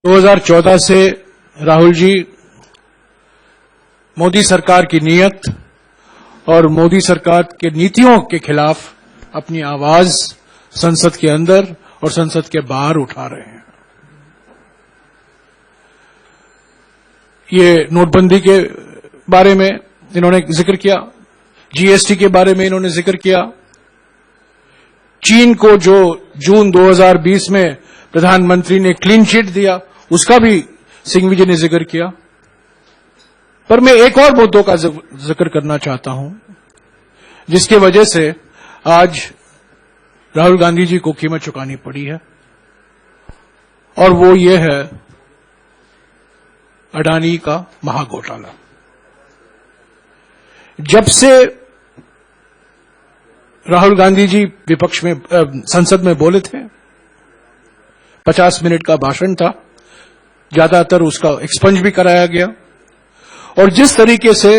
2014 से राहुल जी मोदी सरकार की नीयत और मोदी सरकार के नीतियों के खिलाफ अपनी आवाज संसद के अंदर और संसद के बाहर उठा रहे हैं। ये नोटबंदी के बारे में इन्होंने जिक्र किया, जीएसटी के बारे में इन्होंने जिक्र किया, चीन को जो जून 2020 में प्रधानमंत्री ने क्लीन चिट दिया उसका भी सिंघवी जी ने जिक्र किया। पर मैं एक और मुद्दों का जिक्र करना चाहता हूं जिसकी वजह से आज राहुल गांधी जी को कीमत चुकानी पड़ी है, और वो ये है अडानी का महाघोटाला। जब से राहुल गांधी जी विपक्ष में संसद में बोले थे, 50 मिनट का भाषण था, ज्यादातर उसका एक्सपंज भी कराया गया, और जिस तरीके से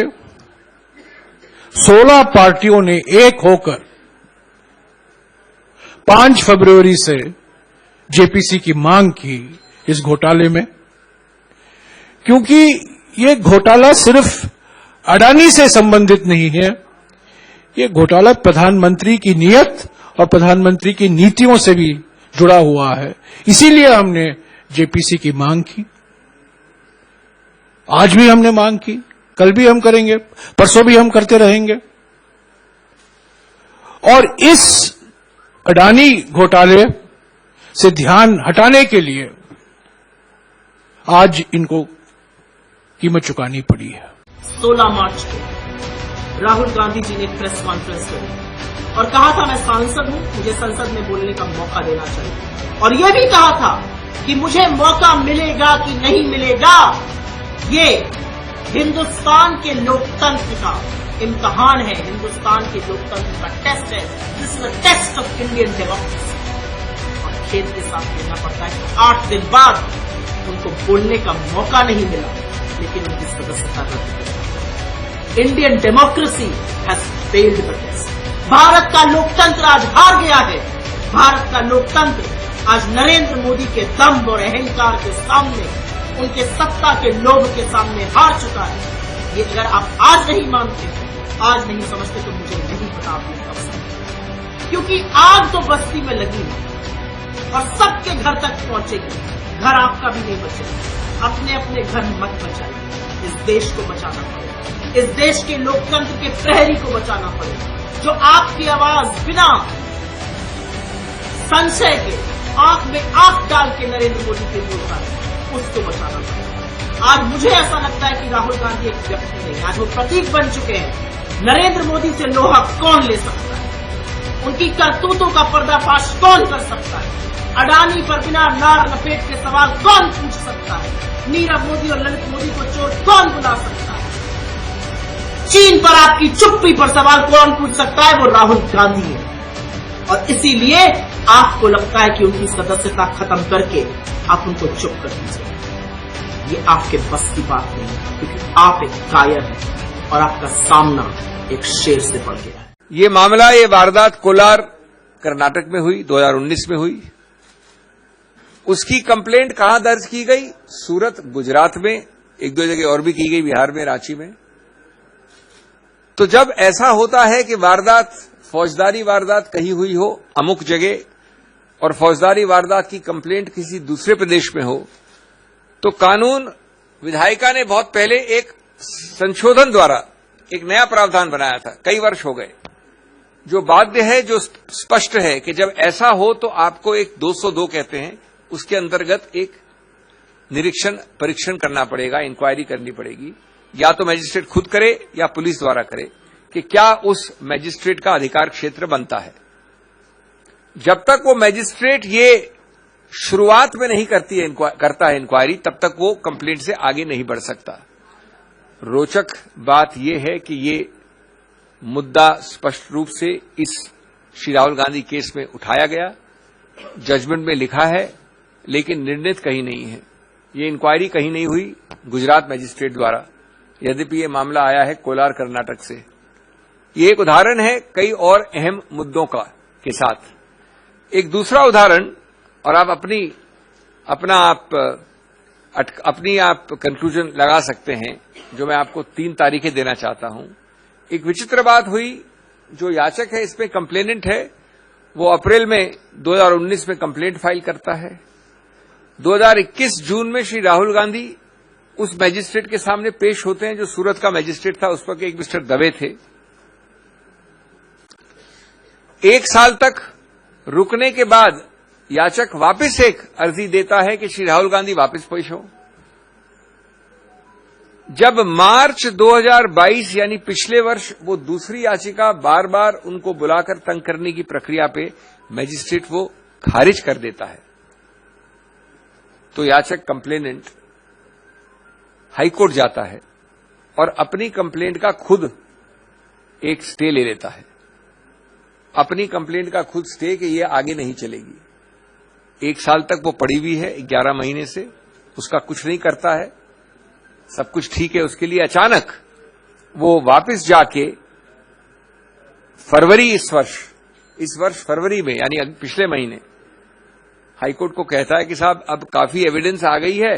16 पार्टियों ने एक होकर 5 फरवरी से जेपीसी की मांग की इस घोटाले में, क्योंकि ये घोटाला सिर्फ अडानी से संबंधित नहीं है, ये घोटाला प्रधानमंत्री की नीयत और प्रधानमंत्री की नीतियों से भी जुड़ा हुआ है। इसीलिए हमने जेपीसी की मांग की, आज भी हमने मांग की, कल भी हम करेंगे, परसों भी हम करते रहेंगे। और इस अडानी घोटाले से ध्यान हटाने के लिए आज इनको कीमत चुकानी पड़ी है। 16 मार्च को राहुल गांधी जी ने प्रेस कॉन्फ्रेंस करी और कहा था, मैं सांसद हूं, मुझे संसद में बोलने का मौका देना चाहिए, और यह भी कहा था कि मुझे मौका मिलेगा कि नहीं मिलेगा, ये हिंदुस्तान के लोकतंत्र का इम्तिहान है, हिंदुस्तान के लोकतंत्र का टेस्ट है। This is a test of Indian democracy. और खेद के साथ कहना पड़ता है कि 8 दिन बाद उनको बोलने का मौका नहीं मिला, लेकिन उनकी सदस्यता रद्द कर दी। Indian democracy has failed the test. Bharat का लोकतंत्र आज हार गया है। भारत का लोकतंत्र आज नरेंद्र मोदी के दम्भ और अहंकार के सामने, उनके सत्ता के लोभ के सामने हार चुका है। ये अगर आप आज नहीं मानते, आज नहीं समझते, तो मुझे नहीं पता आपने कब समझा, क्योंकि आग तो बस्ती में लगी है और सबके घर तक पहुंचेगी। घर आपका भी नहीं बचेगा। अपने अपने घर मत बचाइए। इस देश को बचाना पड़ेगा, इस देश के लोकतंत्र के प्रहरी को बचाना पड़ेगा, जो आपकी आवाज बिना संशय के आंख में आंख डाल के नरेंद्र मोदी के बोलता है, उसको बचाना पड़ेगा। आज मुझे ऐसा लगता है कि राहुल गांधी एक व्यक्ति नहीं, आज वो प्रतीक बन चुके हैं। नरेंद्र मोदी से लोहा कौन ले सकता है? उनकी करतूतों का पर्दाफाश कौन कर सकता है? अडानी पर बिना नार लपेट के सवाल कौन पूछ सकता है? नीरव मोदी और ललित मोदी को चोर कौन बुला सकता है? चीन पर आपकी चुप्पी पर सवाल कौन पूछ सकता है? वो राहुल गांधी है। और इसीलिए आपको लगता है कि उनकी सदस्यता खत्म करके आप उनको चुप कर दीजिए। ये आपके बस की बात नहीं है, क्योंकि आप एक कायर हैं और आपका सामना एक शेर से पड़ गया है। ये मामला, ये वारदात कोलार कर्नाटक में हुई, 2019 में हुई। उसकी कंप्लेंट कहां दर्ज की गई? सूरत, गुजरात में, 1-2 जगह और भी की गई, बिहार में, रांची में। तो जब ऐसा होता है कि वारदात, फौजदारी वारदात कहीं हुई हो अमुक जगह, और फौजदारी वारदात की कंप्लेंट किसी दूसरे प्रदेश में हो, तो कानून विधायिका ने बहुत पहले एक संशोधन द्वारा एक नया प्रावधान बनाया था, कई वर्ष हो गए, जो बाध्य है, जो स्पष्ट है कि जब ऐसा हो तो आपको एक 202 कहते हैं, उसके अंतर्गत एक निरीक्षण परीक्षण करना पड़ेगा, इंक्वायरी करनी पड़ेगी, या तो मजिस्ट्रेट खुद करे या पुलिस द्वारा करे कि क्या उस मजिस्ट्रेट का अधिकार क्षेत्र बनता है। जब तक वो मजिस्ट्रेट ये शुरुआत में नहीं करता है इंक्वायरी, तब तक वो कंप्लेंट से आगे नहीं बढ़ सकता। रोचक बात यह है कि ये मुद्दा स्पष्ट रूप से इस श्री राहुल गांधी केस में उठाया गया, जजमेंट में लिखा है, लेकिन निर्णित कहीं नहीं है। ये इंक्वायरी कहीं नहीं हुई गुजरात मजिस्ट्रेट द्वारा, यद्यपि ये मामला आया है कोलार कर्नाटक से। ये एक उदाहरण है कई और अहम मुद्दों का के साथ। एक दूसरा उदाहरण, और आप अपना अपनी आप कंक्लूजन लगा सकते हैं, जो मैं आपको 3 तारीखें देना चाहता हूं। एक विचित्र बात हुई, जो याचक है इसमें कंप्लेनेंट है, वो अप्रैल में 2019 में कंप्लेंट फाइल करता है। 2021 जून में श्री राहुल गांधी उस मैजिस्ट्रेट के सामने पेश होते हैं जो सूरत का मैजिस्ट्रेट था, उस वक्त एक मिस्टर दवे थे। 1 साल तक रुकने के बाद याचक वापस एक अर्जी देता है कि श्री राहुल गांधी वापस पेश हो। जब मार्च 2022 यानी पिछले वर्ष वो दूसरी याचिका बार बार उनको बुलाकर तंग करने की प्रक्रिया पे मैजिस्ट्रेट वो खारिज कर देता है, तो याचक कंप्लेनेंट हाईकोर्ट जाता है और अपनी कंप्लेंट का खुद एक स्टे ले लेता है। अपनी कंप्लेंट का खुद स्टे कि ये आगे नहीं चलेगी। 1 साल तक वो पड़ी हुई है, 11 महीने से उसका कुछ नहीं करता है, सब कुछ ठीक है उसके लिए। अचानक वो वापस जाके फरवरी इस वर्ष फरवरी में यानी पिछले महीने हाईकोर्ट को कहता है कि साहब अब काफी एविडेंस आ गई है,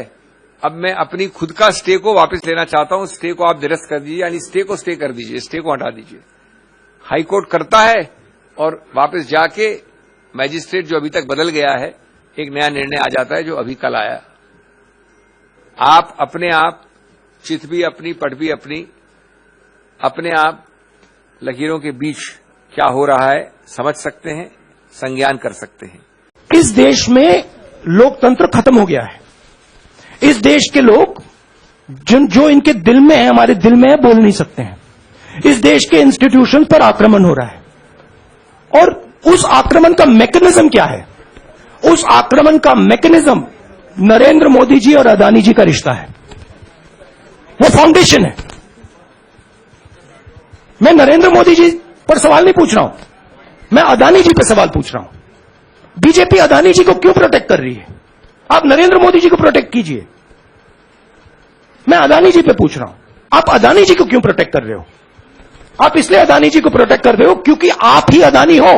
अब मैं अपनी खुद का स्टे को वापस लेना चाहता हूं, स्टे को आप निरस्त कर दीजिए, यानी स्टे को स्टे कर दीजिए, स्टे को हटा दीजिए। हाईकोर्ट करता है और वापस जाके मैजिस्ट्रेट जो अभी तक बदल गया है, एक नया निर्णय आ जाता है जो अभी कल आया। आप अपने आप चित भी अपनी, पट भी अपनी, अपने आप लकीरों के बीच क्या हो रहा है समझ सकते हैं, संज्ञान कर सकते हैं। इस देश में लोकतंत्र खत्म हो गया है। इस देश के लोग जो इनके दिल में है, हमारे दिल में है, बोल नहीं सकते हैं। इस देश के इंस्टीट्यूशन पर आक्रमण हो रहा है और उस आक्रमण का मैकेनिज्म क्या है? उस आक्रमण का मैकेनिज्म नरेंद्र मोदी जी और अदानी जी का रिश्ता है, वो फाउंडेशन है। मैं नरेंद्र मोदी जी पर सवाल नहीं पूछ रहा हूं, मैं अदानी जी पर सवाल पूछ रहा हूं। बीजेपी अदानी जी को क्यों प्रोटेक्ट कर रही है? आप नरेंद्र मोदी जी को प्रोटेक्ट कीजिए। मैं अदानी जी पे पूछ रहा हूं, आप अदानी जी को क्यों प्रोटेक्ट कर रहे हो? आप इसलिए अदानी जी को प्रोटेक्ट कर रहे हो क्योंकि आप ही अदानी हो।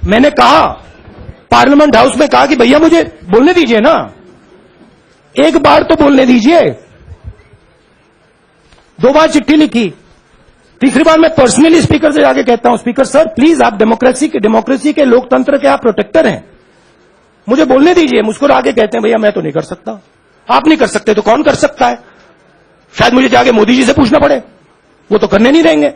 मैंने कहा, पार्लियामेंट हाउस में कहा कि भैया मुझे बोलने दीजिए ना, एक बार तो बोलने दीजिए। 2 बार चिट्ठी लिखी, तीसरी बार मैं पर्सनली स्पीकर से जाके कहता हूं, स्पीकर सर प्लीज, आप डेमोक्रेसी के लोकतंत्र के आप प्रोटेक्टर हैं, मुझे बोलने दीजिए। मुस्कुरा के कहते हैं भैया मैं तो नहीं कर सकता। आप नहीं कर सकते तो कौन कर सकता है? शायद मुझे जाके मोदी जी से पूछना पड़े, वो तो करने नहीं देंगे।